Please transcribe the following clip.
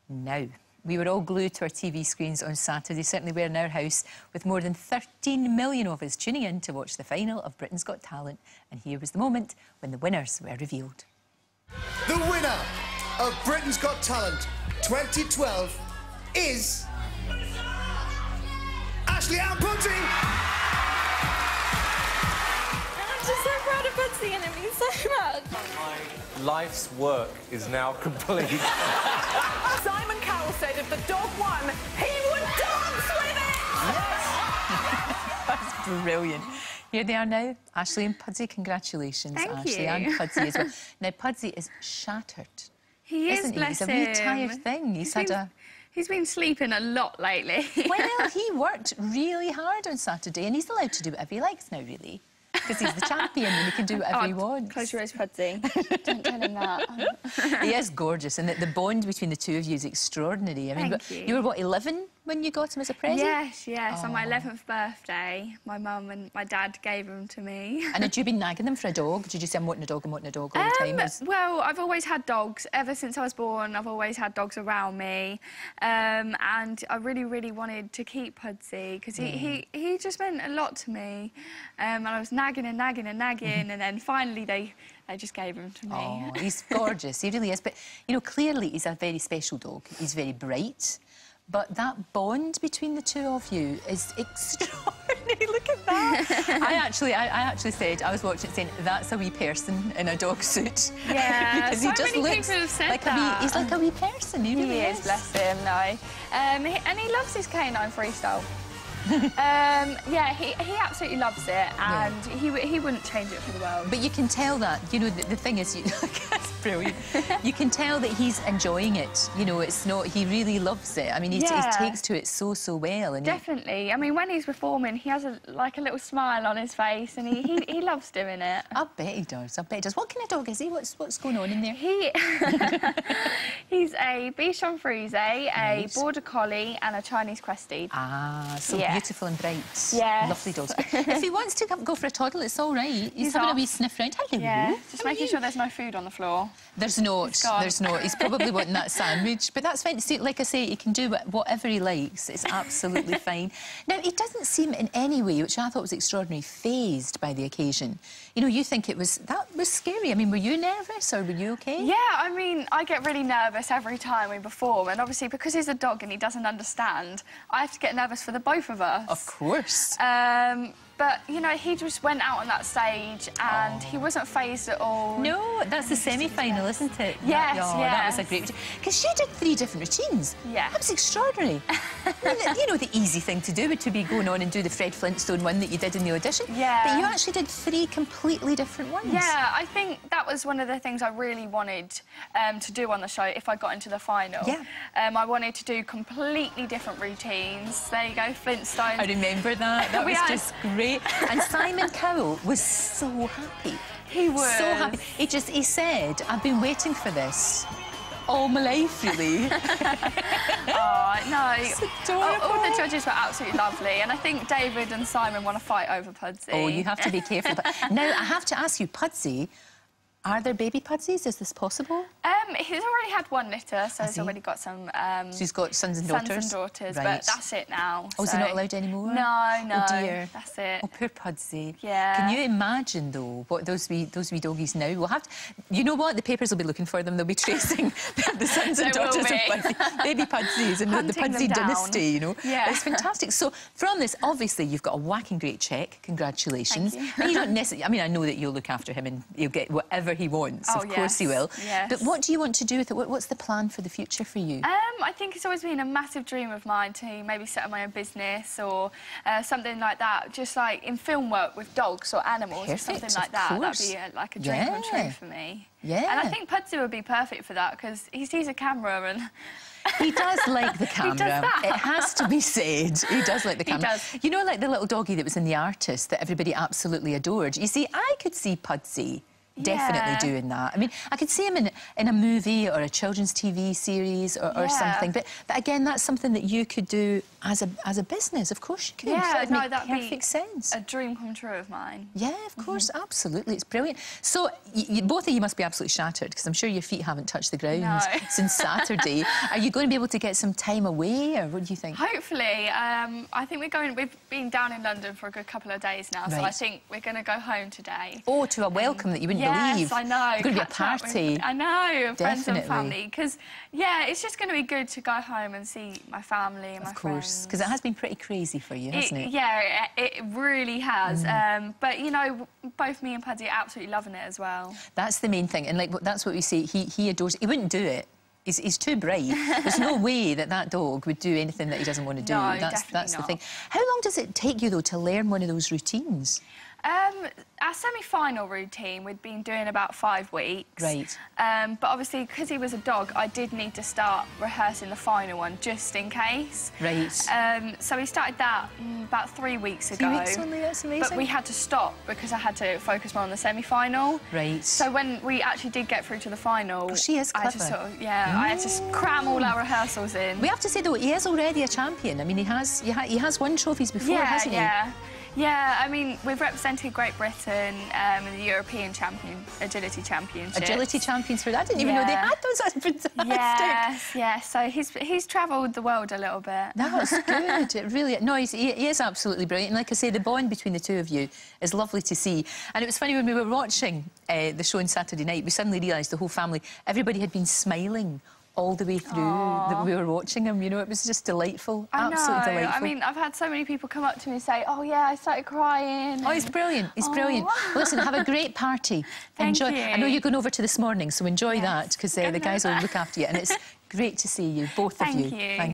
Now, we were all glued to our TV screens on Saturday, certainly were in our house, with more than 13 million of us tuning in to watch the final of Britain's Got Talent. And here was the moment when the winners were revealed. The winner of Britain's Got Talent 2012 is... Ashleigh Pudsey! I'm just so proud of Pudsey and it means so much. My life's work is now complete. Simon Cowell said if the dog won, he would dance with it! That's brilliant. Here they are now, Ashleigh and Pudsey. Congratulations, Thank Ashleigh you. and Pudsey as well. Now, Pudsey is shattered. He is, isn't he? bless He's a him. wee tired thing. He's been sleeping a lot lately. Well, he worked really hard on Saturday and he's allowed to do whatever he likes now, really. Because he's the champion and he can do whatever he wants. Close your eyes, Pudsey. Don't tell him that. He is gorgeous, and the bond between the two of you is extraordinary. I mean, Thank you. were, what, 11 when you got him as a present? Yes. On my 11th birthday, my mum and my dad gave him to me. And had you been nagging them for a dog? Did you say, I'm wanting a dog all the time? Well, I've always had dogs. Ever since I was born, I've always had dogs around me. And I really, really wanted to keep Pudsey because he just meant a lot to me. And I was nagging and then finally they just gave him to me. Oh, he's gorgeous. He really is. But, you know, clearly he's a very special dog. He's very bright. But that bond between the two of you is extraordinary. Look at that. I actually said, I was watching it saying, that's a wee person in a dog suit. Yeah, because so he just many looks people have said like that. he's like a wee person. He really is. Bless him, no. And he loves his canine freestyle. Yeah, he absolutely loves it, and he wouldn't change it for the world. But you can tell that, you know, the thing is, that's brilliant. You can tell that he's enjoying it. You know, it's not, he really loves it. I mean, he takes to it so well. And definitely. I mean, when he's performing, he has a little smile on his face, and he loves doing it. I bet he does. I bet he does. What kind of dog is he? What's going on in there? He's a Bichon Frise, a Border Collie, and a Chinese Crested. Ah, so beautiful and bright. Yes. Lovely dogs. If he wants to go for a toddle, it's all right. He's having a wee sniff round. Hello. Yeah, just making sure there's no food on the floor. There's not. There's not. He's probably wanting that sandwich. But that's fine. See, like I say, he can do whatever he likes. It's absolutely fine. Now, he doesn't seem in any way, which I thought was extraordinary, fazed by the occasion. You know, you think that was scary. I mean, were you nervous or were you OK? Yeah, I mean, I get really nervous every time we perform. And obviously, because he's a dog and he doesn't understand, I have to get nervous for the both of us. Of course. But, you know, he just went out on that stage and he wasn't fazed at all. No, that's the semi-final, isn't it? Yes, that was a great routine. Because she did 3 different routines. Yeah. That was extraordinary. I mean, you know, the easy thing to do would to be going on and do the Fred Flintstone one that you did in the audition. Yeah. But you actually did 3 completely different ones. Yeah, I think that was one of the things I really wanted to do on the show if I got into the final. Yeah. I wanted to do completely different routines. There you go, Flintstones. I remember that. That was just great. And Simon Cowell was so happy. He was. So happy. He said, I've been waiting for this all my life, really. Oh, no. It's adorable. All the judges were absolutely lovely, and I think David and Simon want to fight over Pudsey. Oh, you have to be careful. Now, I have to ask you, Pudsey, are there baby Pudseys? Is this possible? He's already had 1 litter, so he's already got some... So he's got sons and daughters? Sons and daughters, right. but that's it now. Oh, is he not allowed anymore? No, no. Oh, dear. That's it. Oh, poor Pudsey. Yeah. Can you imagine, though, what those wee doggies now will have to... You know what? The papers will be looking for them. They'll be tracing the sons and daughters of Pudsey. Baby Pudseys and the Pudsey dynasty, you know? Yeah. It's fantastic. So, from this, obviously, you've got a whacking great cheque. Congratulations. Thank you. And you don't necessarily... I mean, I know that you'll look after him and he'll get whatever he wants. Oh, of course he will. Yes. But what do you want to do with it? What's the plan for the future for you? I think it's always been a massive dream of mine to maybe set up my own business or something like that, just like in film work with dogs or animals or something like that. That'd be like a dream come true for me. Yeah. And I think Pudsey would be perfect for that because he sees a camera and... He does like the camera. He does that. It has to be said. He does like the camera. He does. You know, like the little doggy that was in The Artist that everybody absolutely adored. You see, I could see Pudsey definitely doing that. I mean, I could see him in a movie or a children's TV series or something. But again, that's something that you could do as a business. Of course you could. Yeah, That'd that'd make perfect sense. A dream come true of mine. Yeah, of course, absolutely. It's brilliant. So, both of you must be absolutely shattered, because I'm sure your feet haven't touched the ground since Saturday. Are you going to be able to get some time away, or what do you think? Hopefully. I think we've been down in London for a good couple of days now, so I think we're going to go home today. Oh, to a welcome that you wouldn't believe. Yes, I know. It's going to be a party. I know, friends and family. Because, yeah, it's just going to be good to go home and see my family and my friends. Of course, because it has been pretty crazy for you, hasn't it? Yeah, it really has. But, you know, both me and Pudsey are absolutely loving it as well. That's the main thing. And, like, that's what we say. He adores it. He wouldn't do it. He's too brave. There's no way that dog would do anything that he doesn't want to do. No, that's the thing. How long does it take you, though, to learn one of those routines? Our semi-final routine we'd been doing about 5 weeks. Right. But obviously, because he was a dog, I did need to start rehearsing the final one just in case. Right. So we started that about 3 weeks ago. 3 weeks only, that's amazing. But we had to stop because I had to focus more on the semi-final. Right. So when we actually did get through to the final... Oh, she is clever. I had to cram all our rehearsals in. We have to say, though, he is already a champion. I mean, he has won trophies before, hasn't he? Yeah, I mean, we've represented Great Britain in the European Agility Championships. Agility champions for that? I didn't even know they had those. That's fantastic. Yes. So he's travelled the world a little bit. That's good. It really... No, he is absolutely brilliant. And like I say, the bond between the two of you is lovely to see. And it was funny, when we were watching the show on Saturday night, we suddenly realised the whole family, everybody had been smiling all the way through that we were watching him. You know, it was just delightful. Absolutely delightful. I mean, I've had so many people come up to me and say, oh, yeah, I started crying. Oh, he's brilliant. He's brilliant. Well, listen, have a great party. Thank you. I know you're going over to this morning, so enjoy that, because the guys will look after you. And it's great to see you, both of you. Thank you.